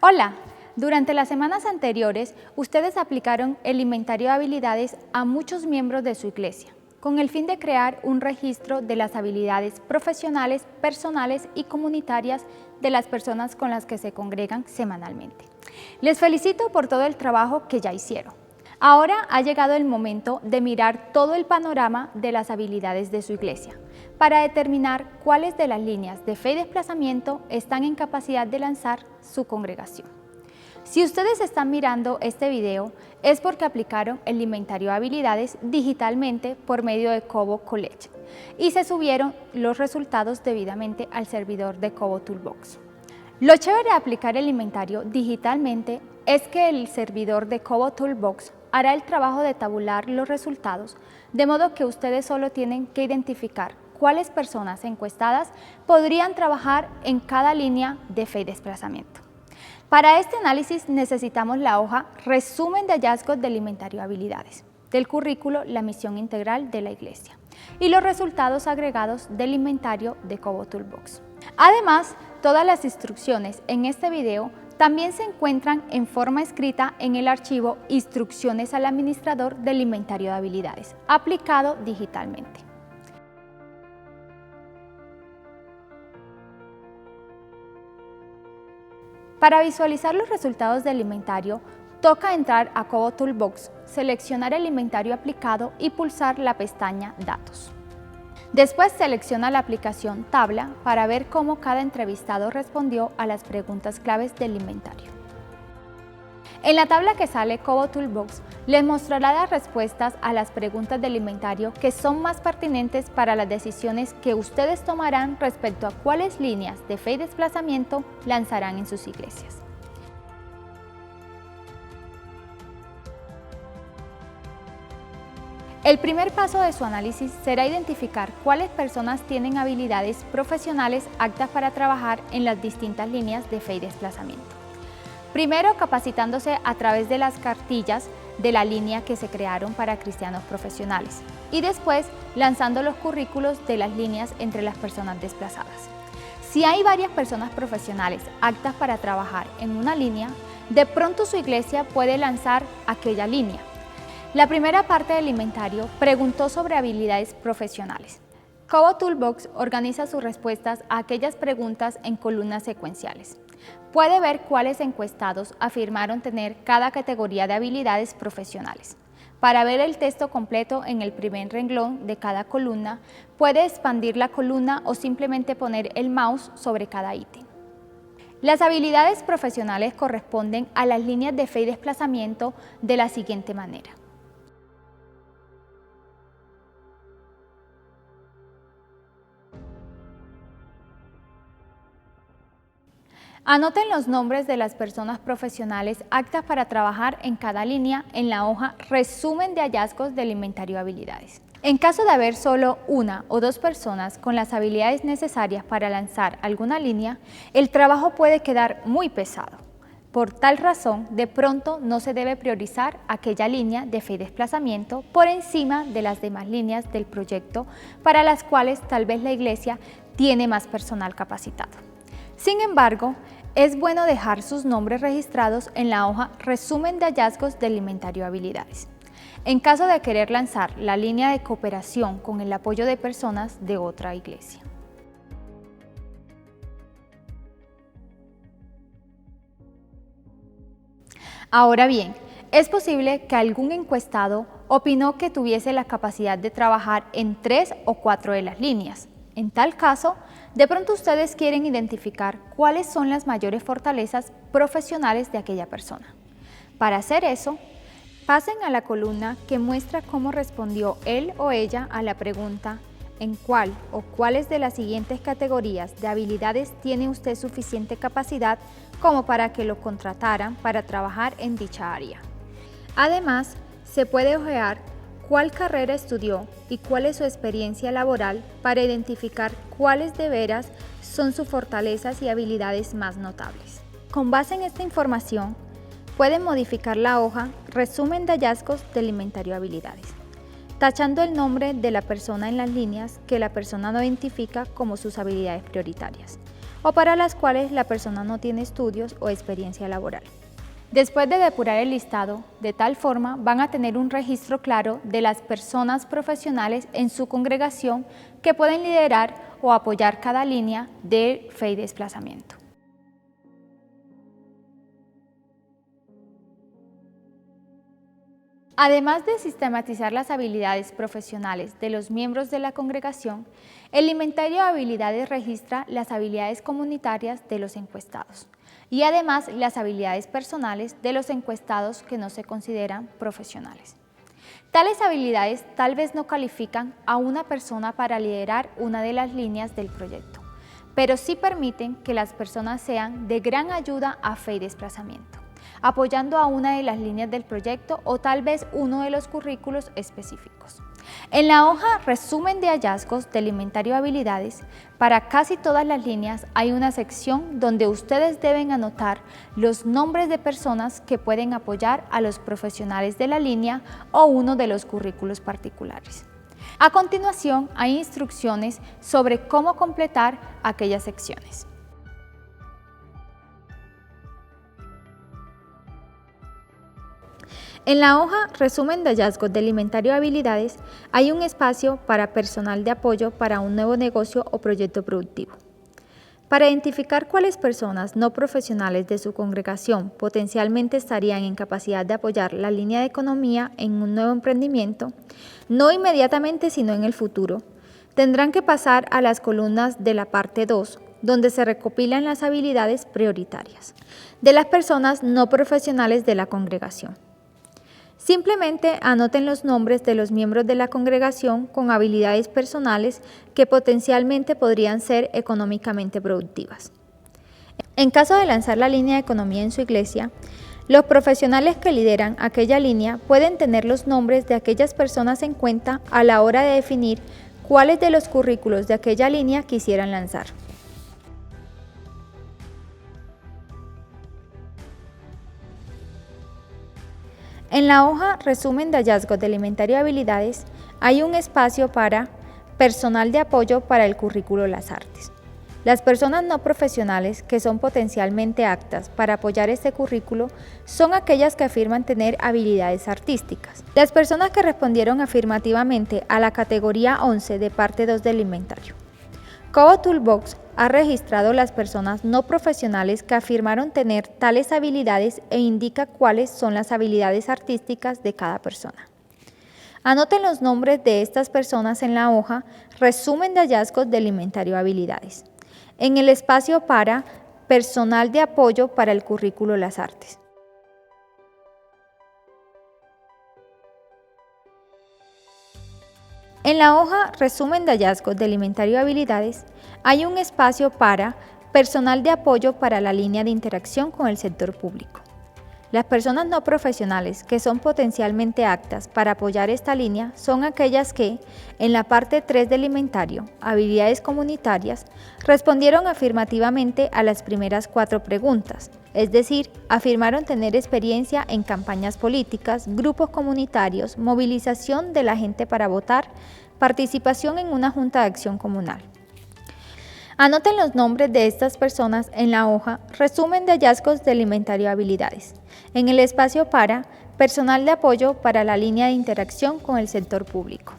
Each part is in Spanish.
Hola, durante las semanas anteriores ustedes aplicaron el inventario de habilidades a muchos miembros de su iglesia, con el fin de crear un registro de las habilidades profesionales, personales y comunitarias de las personas con las que se congregan semanalmente. Les felicito por todo el trabajo que ya hicieron. Ahora ha llegado el momento de mirar todo el panorama de las habilidades de su iglesia, para determinar cuáles de las líneas de fe y desplazamiento están en capacidad de lanzar su congregación. Si ustedes están mirando este video, es porque aplicaron el inventario de habilidades digitalmente por medio de Cobo College y se subieron los resultados debidamente al servidor de Cobo Toolbox. Lo chévere de aplicar el inventario digitalmente es que el servidor de Cobo Toolbox hará el trabajo de tabular los resultados, de modo que ustedes solo tienen que identificar cuáles personas encuestadas podrían trabajar en cada línea de fe y desplazamiento. Para este análisis necesitamos la hoja Resumen de hallazgos del inventario de habilidades, del currículo La misión integral de la iglesia y los resultados agregados del inventario de Cobo Toolbox. Además, todas las instrucciones en este video también se encuentran en forma escrita en el archivo Instrucciones al administrador del inventario de habilidades, aplicado digitalmente. Para visualizar los resultados del inventario, toca entrar a Cobo Toolbox, seleccionar el inventario aplicado y pulsar la pestaña Datos. Después selecciona la aplicación Tabla para ver cómo cada entrevistado respondió a las preguntas claves del inventario. En la tabla que sale Cobo Toolbox les mostrará las respuestas a las preguntas del inventario que son más pertinentes para las decisiones que ustedes tomarán respecto a cuáles líneas de fe y desplazamiento lanzarán en sus iglesias. El primer paso de su análisis será identificar cuáles personas tienen habilidades profesionales aptas para trabajar en las distintas líneas de fe y desplazamiento. Primero, capacitándose a través de las cartillas de la línea que se crearon para cristianos profesionales y después lanzando los currículos de las líneas entre las personas desplazadas. Si hay varias personas profesionales aptas para trabajar en una línea, de pronto su iglesia puede lanzar aquella línea. La primera parte del inventario preguntó sobre habilidades profesionales. Cobo Toolbox organiza sus respuestas a aquellas preguntas en columnas secuenciales. Puede ver cuáles encuestados afirmaron tener cada categoría de habilidades profesionales. Para ver el texto completo en el primer renglón de cada columna, puede expandir la columna o simplemente poner el mouse sobre cada ítem. Las habilidades profesionales corresponden a las líneas de fe y desplazamiento de la siguiente manera. Anoten los nombres de las personas profesionales aptas para trabajar en cada línea en la hoja Resumen de hallazgos del inventario de habilidades. En caso de haber solo una o dos personas con las habilidades necesarias para lanzar alguna línea, el trabajo puede quedar muy pesado. Por tal razón, de pronto no se debe priorizar aquella línea de fe y desplazamiento por encima de las demás líneas del proyecto para las cuales tal vez la iglesia tiene más personal capacitado. Sin embargo, es bueno dejar sus nombres registrados en la hoja Resumen de hallazgos del inventario de habilidades, en caso de querer lanzar la línea de cooperación con el apoyo de personas de otra iglesia. Ahora bien, es posible que algún encuestado opinó que tuviese la capacidad de trabajar en 3 o 4 de las líneas. En tal caso, de pronto ustedes quieren identificar cuáles son las mayores fortalezas profesionales de aquella persona. Para hacer eso, pasen a la columna que muestra cómo respondió él o ella a la pregunta ¿en cuál o cuáles de las siguientes categorías de habilidades tiene usted suficiente capacidad como para que lo contrataran para trabajar en dicha área? Además, se puede ojear cuál carrera estudió y cuál es su experiencia laboral para identificar cuáles de veras son sus fortalezas y habilidades más notables. Con base en esta información, pueden modificar la hoja Resumen de hallazgos del inventario de habilidades, tachando el nombre de la persona en las líneas que la persona no identifica como sus habilidades prioritarias, o para las cuales la persona no tiene estudios o experiencia laboral. Después de depurar el listado, de tal forma van a tener un registro claro de las personas profesionales en su congregación que pueden liderar o apoyar cada línea de fe y desplazamiento. Además de sistematizar las habilidades profesionales de los miembros de la congregación, el inventario de habilidades registra las habilidades comunitarias de los encuestados y además las habilidades personales de los encuestados que no se consideran profesionales. Tales habilidades tal vez no califican a una persona para liderar una de las líneas del proyecto, pero sí permiten que las personas sean de gran ayuda a fe y desplazamiento, apoyando a una de las líneas del proyecto o tal vez uno de los currículos específicos. En la hoja Resumen de hallazgos del inventario de habilidades, para casi todas las líneas hay una sección donde ustedes deben anotar los nombres de personas que pueden apoyar a los profesionales de la línea o uno de los currículos particulares. A continuación, hay instrucciones sobre cómo completar aquellas secciones. En la hoja Resumen de hallazgos del inventario de habilidades hay un espacio para personal de apoyo para un nuevo negocio o proyecto productivo. Para identificar cuáles personas no profesionales de su congregación potencialmente estarían en capacidad de apoyar la línea de economía en un nuevo emprendimiento, no inmediatamente sino en el futuro, tendrán que pasar a las columnas de la parte 2, donde se recopilan las habilidades prioritarias de las personas no profesionales de la congregación. Simplemente anoten los nombres de los miembros de la congregación con habilidades personales que potencialmente podrían ser económicamente productivas. En caso de lanzar la línea de economía en su iglesia, los profesionales que lideran aquella línea pueden tener los nombres de aquellas personas en cuenta a la hora de definir cuáles de los currículos de aquella línea quisieran lanzar. En la hoja Resumen de hallazgos del inventario de habilidades hay un espacio para personal de apoyo para el currículo Las Artes. Las personas no profesionales que son potencialmente aptas para apoyar este currículo son aquellas que afirman tener habilidades artísticas. Las personas que respondieron afirmativamente a la categoría 11 de parte 2 del inventario. Cobo Toolbox ha registrado las personas no profesionales que afirmaron tener tales habilidades e indica cuáles son las habilidades artísticas de cada persona. Anoten los nombres de estas personas en la hoja Resumen de hallazgos del inventario de habilidades, en el espacio para personal de apoyo para el currículo Las Artes. En la hoja Resumen de hallazgos del inventario de habilidades hay un espacio para personal de apoyo para la línea de interacción con el sector público. Las personas no profesionales que son potencialmente aptas para apoyar esta línea son aquellas que, en la parte 3 del inventario, habilidades comunitarias, respondieron afirmativamente a las primeras 4 preguntas, es decir, afirmaron tener experiencia en campañas políticas, grupos comunitarios, movilización de la gente para votar, participación en una junta de acción comunal. Anoten los nombres de estas personas en la hoja Resumen de hallazgos del inventario de habilidades, en el espacio para personal de apoyo para la línea de interacción con el sector público.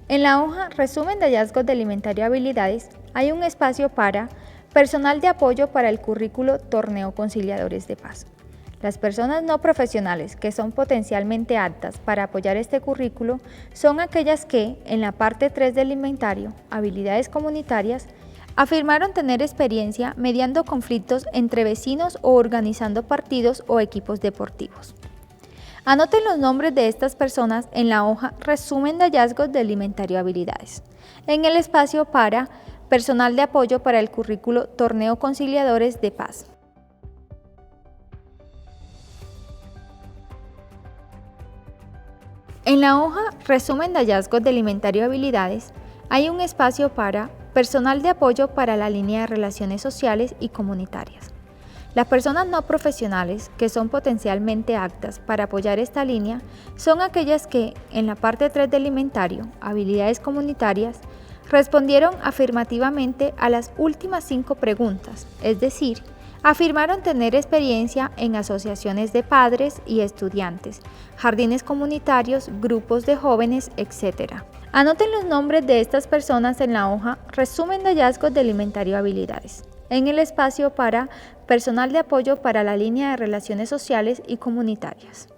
En la hoja Resumen de hallazgos del inventario de habilidades hay un espacio para personal de apoyo para el currículo Torneo Conciliadores de Paz. Las personas no profesionales que son potencialmente aptas para apoyar este currículo son aquellas que, en la parte 3 del inventario, habilidades comunitarias, afirmaron tener experiencia mediando conflictos entre vecinos o organizando partidos o equipos deportivos. Anoten los nombres de estas personas en la hoja Resumen de hallazgos del inventario de habilidades, en el espacio para personal de apoyo para el currículo Torneo Conciliadores de Paz. En la hoja Resumen de hallazgos del inventario de habilidades hay un espacio para personal de apoyo para la línea de relaciones sociales y comunitarias. Las personas no profesionales que son potencialmente aptas para apoyar esta línea son aquellas que, en la parte 3 del inventario, habilidades comunitarias, respondieron afirmativamente a las últimas 5 preguntas, es decir, afirmaron tener experiencia en asociaciones de padres y estudiantes, jardines comunitarios, grupos de jóvenes, etc. Anoten los nombres de estas personas en la hoja Resumen de hallazgos del inventario de habilidades, en el espacio para Personal de apoyo para la línea de relaciones sociales y comunitarias.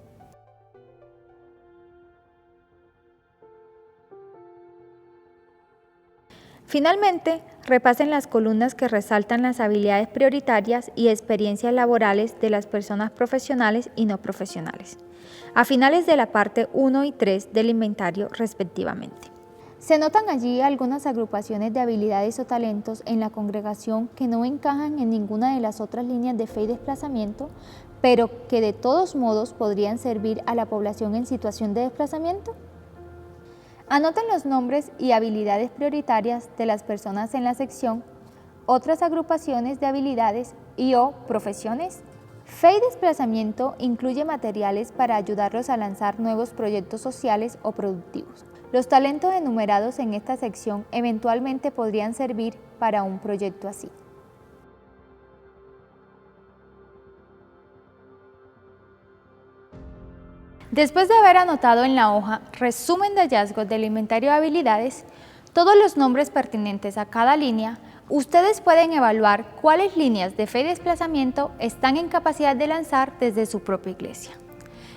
Finalmente, repasen las columnas que resaltan las habilidades prioritarias y experiencias laborales de las personas profesionales y no profesionales, a finales de la parte 1 y 3 del inventario respectivamente. Se notan allí algunas agrupaciones de habilidades o talentos en la congregación que no encajan en ninguna de las otras líneas de fe y desplazamiento, pero que de todos modos podrían servir a la población en situación de desplazamiento. Anoten los nombres y habilidades prioritarias de las personas en la sección Otras agrupaciones de habilidades y/o profesiones. Fe y desplazamiento incluye materiales para ayudarlos a lanzar nuevos proyectos sociales o productivos. Los talentos enumerados en esta sección eventualmente podrían servir para un proyecto así. Después de haber anotado en la hoja Resumen de hallazgos del inventario de habilidades, todos los nombres pertinentes a cada línea, ustedes pueden evaluar cuáles líneas de fe y desplazamiento están en capacidad de lanzar desde su propia iglesia.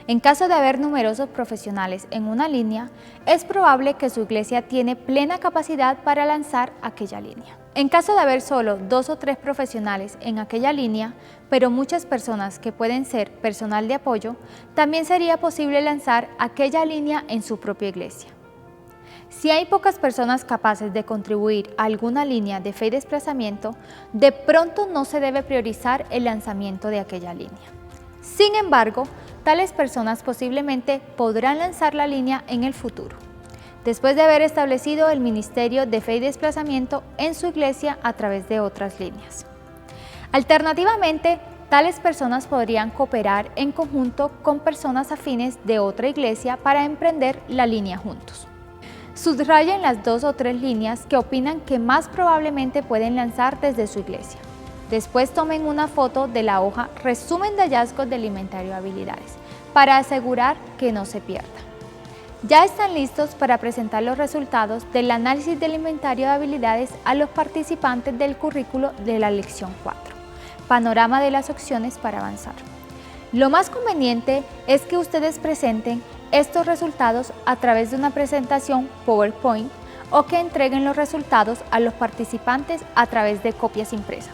En caso de haber numerosos profesionales en una línea, es probable que su iglesia tiene plena capacidad para lanzar aquella línea. En caso de haber solo 2 o 3 profesionales en aquella línea, pero muchas personas que pueden ser personal de apoyo, también sería posible lanzar aquella línea en su propia iglesia. Si hay pocas personas capaces de contribuir a alguna línea de fe y desplazamiento, de pronto no se debe priorizar el lanzamiento de aquella línea. Sin embargo, tales personas posiblemente podrán lanzar la línea en el futuro, después de haber establecido el ministerio de fe y desplazamiento en su iglesia a través de otras líneas. Alternativamente, tales personas podrían cooperar en conjunto con personas afines de otra iglesia para emprender la línea juntos. Subrayen las 2 o 3 líneas que opinan que más probablemente pueden lanzar desde su iglesia. Después tomen una foto de la hoja Resumen de hallazgos del inventario de habilidades para asegurar que no se pierda. Ya están listos para presentar los resultados del análisis del inventario de habilidades a los participantes del currículo de la lección 4. Panorama de las opciones para avanzar. Lo más conveniente es que ustedes presenten estos resultados a través de una presentación PowerPoint o que entreguen los resultados a los participantes a través de copias impresas.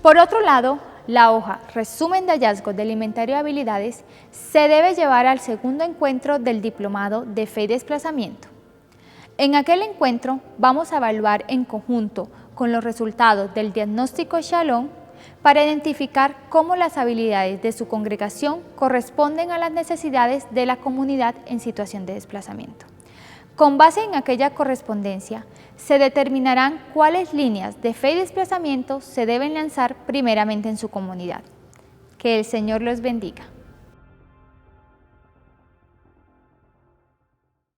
Por otro lado, la hoja Resumen de hallazgos del inventario de habilidades se debe llevar al segundo encuentro del Diplomado de Fe y Desplazamiento. En aquel encuentro vamos a evaluar en conjunto con los resultados del diagnóstico Shalom para identificar cómo las habilidades de su congregación corresponden a las necesidades de la comunidad en situación de desplazamiento. Con base en aquella correspondencia, se determinarán cuáles líneas de fe y desplazamiento se deben lanzar primeramente en su comunidad. Que el Señor los bendiga.